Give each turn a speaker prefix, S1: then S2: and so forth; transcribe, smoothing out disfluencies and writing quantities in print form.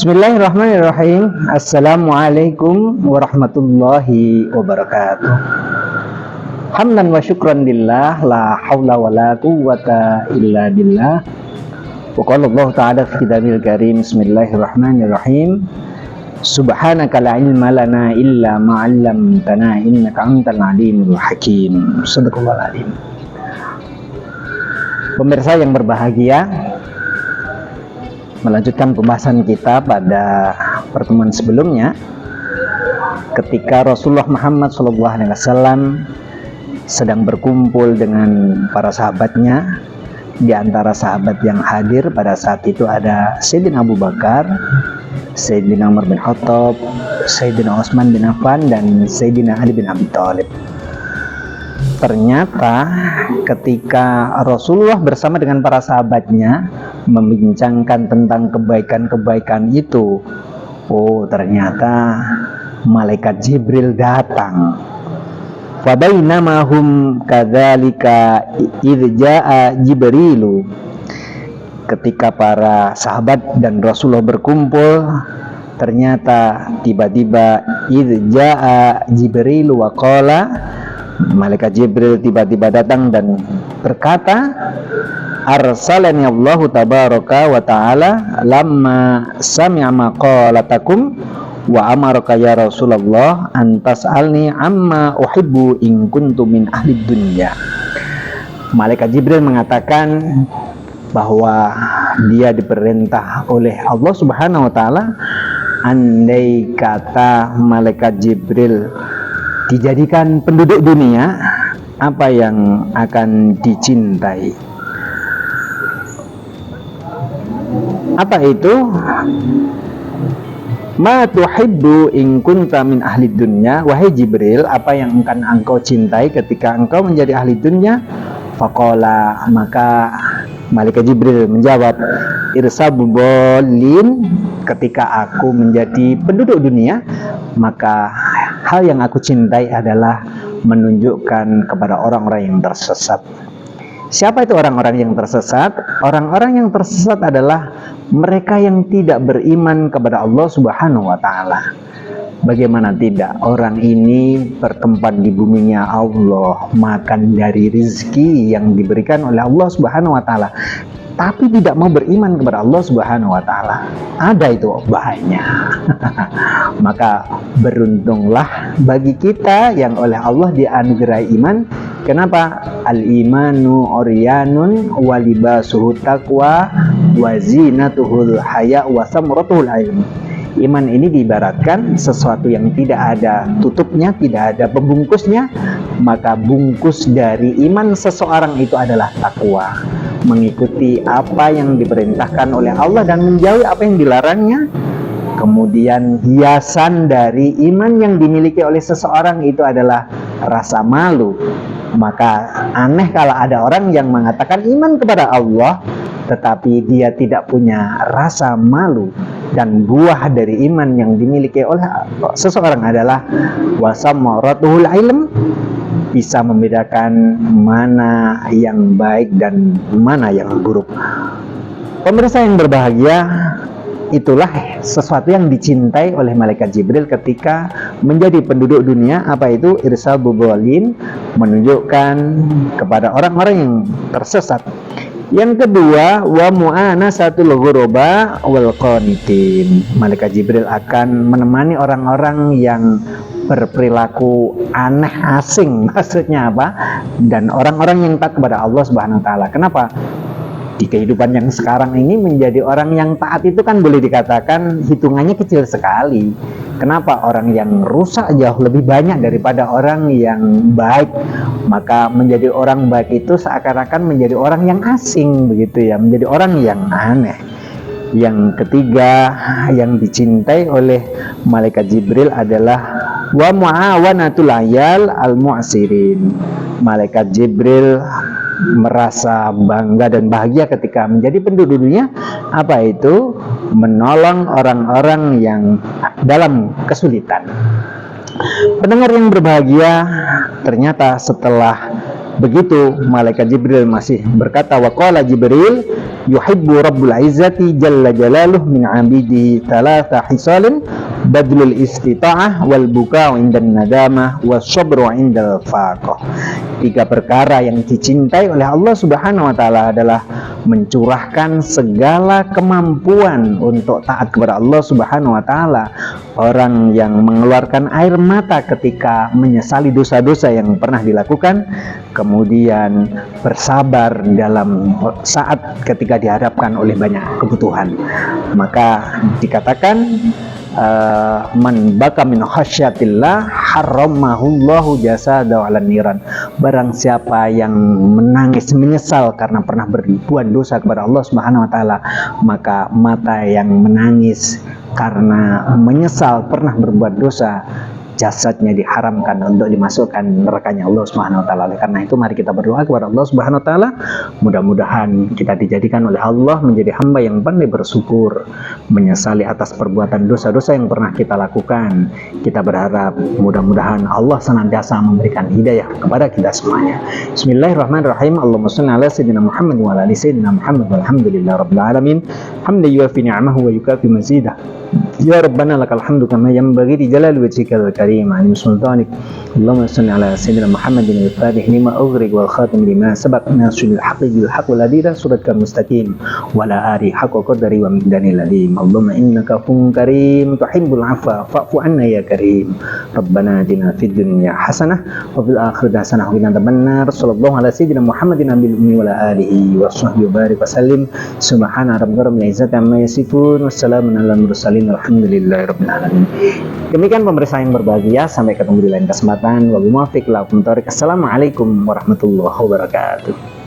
S1: Bismillahirrahmanirrahim. Assalamualaikum warahmatullahi wabarakatuh. Hamdan wa syukran lillah, la hawla wa la quwwata illa billah. Wa qala Allah ta'ala fi kitabil karim. Bismillahirrahmanirrahim. Subhanaka la ilma lana illa ma 'allamtana innaka antal alimul hakim. Shadaqallahul alim. Pemirsa yang berbahagia, melanjutkan pembahasan kita pada pertemuan sebelumnya ketika Rasulullah Muhammad SAW sedang berkumpul dengan para sahabatnya. Di antara sahabat yang hadir pada saat itu ada Sayyidina Abu Bakar, Sayyidina Umar bin Khattab, Sayyidina Utsman bin Affan, dan Sayyidina Ali bin Abi Thalib. Ternyata ketika Rasulullah bersama dengan para sahabatnya membincangkan tentang kebaikan-kebaikan itu, ternyata malaikat Jibril datang. Fabainama hum kadzalika idz jaa Jibrilu. Ketika para sahabat dan Rasulullah berkumpul, ternyata tiba-tiba idz jaa Jibrilu wa qala, malaikat Jibril tiba-tiba datang dan berkata, arsalani Allahu tabaraka wa ta'ala lamma sami'a maqalatakum wa amaraka ya Rasulullah an tas'alni amma uhibbu in kuntu min ahli dunya. Malaikat Jibril mengatakan bahwa dia diperintah oleh Allah Subhanahu wa ta'ala, andai kata malaikat Jibril dijadikan penduduk dunia, apa yang akan dicintai? Apa itu? Ma tuhibbu in kunta min ahli dunya. Wahai Jibril, apa yang akan engkau cintai ketika engkau menjadi ahli dunya? Faqala, maka malaikat Jibril menjawab, irsabu bolin, ketika aku menjadi penduduk dunia, maka hal yang aku cintai adalah menunjukkan kepada orang-orang yang tersesat. Siapa itu orang-orang yang tersesat? Orang-orang yang tersesat adalah mereka yang tidak beriman kepada Allah Subhanahu wa ta'ala. Bagaimana tidak? Orang ini bertempat di buminya Allah, makan dari rizki yang diberikan oleh Allah Subhanahu wa ta'ala, tapi tidak mau beriman kepada Allah Subhanahu wa ta'ala. Ada itu bahayanya. Maka beruntunglah bagi kita yang oleh Allah dianugerahi iman. Kenapa? Al-imanu oryanun walibasuhu taqwa wa zinatuhul haya wa samratuhul ilm. Iman ini diibaratkan sesuatu yang tidak ada tutupnya, tidak ada pembungkusnya. Maka bungkus dari iman seseorang itu adalah takwa, mengikuti apa yang diperintahkan oleh Allah dan menjauhi apa yang dilarangnya. Kemudian hiasan dari iman yang dimiliki oleh seseorang itu adalah rasa malu. Maka aneh kalau ada orang yang mengatakan iman kepada Allah tetapi dia tidak punya rasa malu. Dan buah dari iman yang dimiliki oleh seseorang adalah wasamaratul ilm, bisa membedakan mana yang baik dan mana yang buruk. Pemirsa yang berbahagia, itulah sesuatu yang dicintai oleh malaikat Jibril ketika menjadi penduduk dunia. Apa itu? Irsal bubolin, menunjukkan kepada orang-orang yang tersesat. Yang kedua, wa mu'anasatul ghuraba wal qanitin. Malaikat Jibril akan menemani orang-orang yang berperilaku aneh, asing. Maksudnya apa? Dan orang-orang yang taat kepada Allah Subhanahu wa ta'ala. Kenapa? Di kehidupan yang sekarang ini menjadi orang yang taat itu kan boleh dikatakan hitungannya kecil sekali. Kenapa? Orang yang rusak jauh lebih banyak daripada orang yang baik. Maka menjadi orang baik itu seakan-akan menjadi orang yang asing, begitu ya, menjadi orang yang aneh. Yang ketiga yang dicintai oleh malaikat Jibril adalah wa muawanatul ayal al mu'sirin. Malaikat Jibril merasa bangga dan bahagia ketika menjadi penduduk dunia. Apa itu? Menolong orang-orang yang dalam kesulitan. Pendengar yang berbahagia, ternyata setelah begitu malaikat Jibril masih berkata, wa qala Jibril yuhibbu rabbul izzati jalla jalaluh min 'abidi thalatha hisalin badlul istita'ah wal buka'u indan nadamah was sabru indal faqah. 3 perkara yang dicintai oleh Allah Subhanahu wa taala adalah mencurahkan segala kemampuan untuk taat kepada Allah Subhanahu wa taala, orang yang mengeluarkan air mata ketika menyesali dosa-dosa yang pernah dilakukan, kemudian bersabar dalam saat ketika dihadapkan oleh banyak kebutuhan. Maka dikatakan man baka min khasyatillah haramahullahu jasadahu 'alan niran. Barang siapa yang menangis menyesal karena pernah berbuat dosa kepada Allah Subhanahu wa taala, maka mata yang menangis karena menyesal pernah berbuat dosa, jasadnya diharamkan untuk dimasukkan nerakanya Allah Subhanahu wa taala. Oleh karena itu mari kita berdoa kepada Allah Subhanahu wa taala, mudah-mudahan kita dijadikan oleh Allah menjadi hamba yang pandai bersyukur, menyesali atas perbuatan dosa-dosa yang pernah kita lakukan. Kita berharap mudah-mudahan Allah senantiasa memberikan hidayah kepada kita semuanya. Bismillahirrahmanirrahim. Allahumma shalli ala sayyidina Muhammad wa ala ali sayyidina Muhammad walhamdulillahirabbil alamin. Hamdan yuwafi ni'amahu wa yukafi mazidah. Ya Rabbana lakal hamdu kama yanbaghi li jalali wajhikal karim wa sultanik. Allahumma shalli ala sayyidina Muhammadin al-fatih lima ughriq wal khatim lima sabaq nasrul haqqi bil haqq wal hadira suratal mustaqim wa la ari haqqa qadari wa miqdanil ladhim. Allahumma innaka afuwwun karim tuhibbul afwa fa'fu anna ya karim. Rabbana atina fid dunya hasanah wa fil akhirati hasanah wa qina adzabannar. Sallallahu ala sayyidina Muhammadin nabil ummi wa ala alihi wa sahbihi wa barik wa sallim. Subhana rabbika rabbil izzati amma yasifun. Wassalamun ala mursalin. Alhamdulillahirabbil alamin. Demikian pemirsa yang berbahagia, sampai ketemu di lain kesempatan. Wabillahi taufiq wal hidayah. Assalamualaikum warahmatullahi wabarakatuh.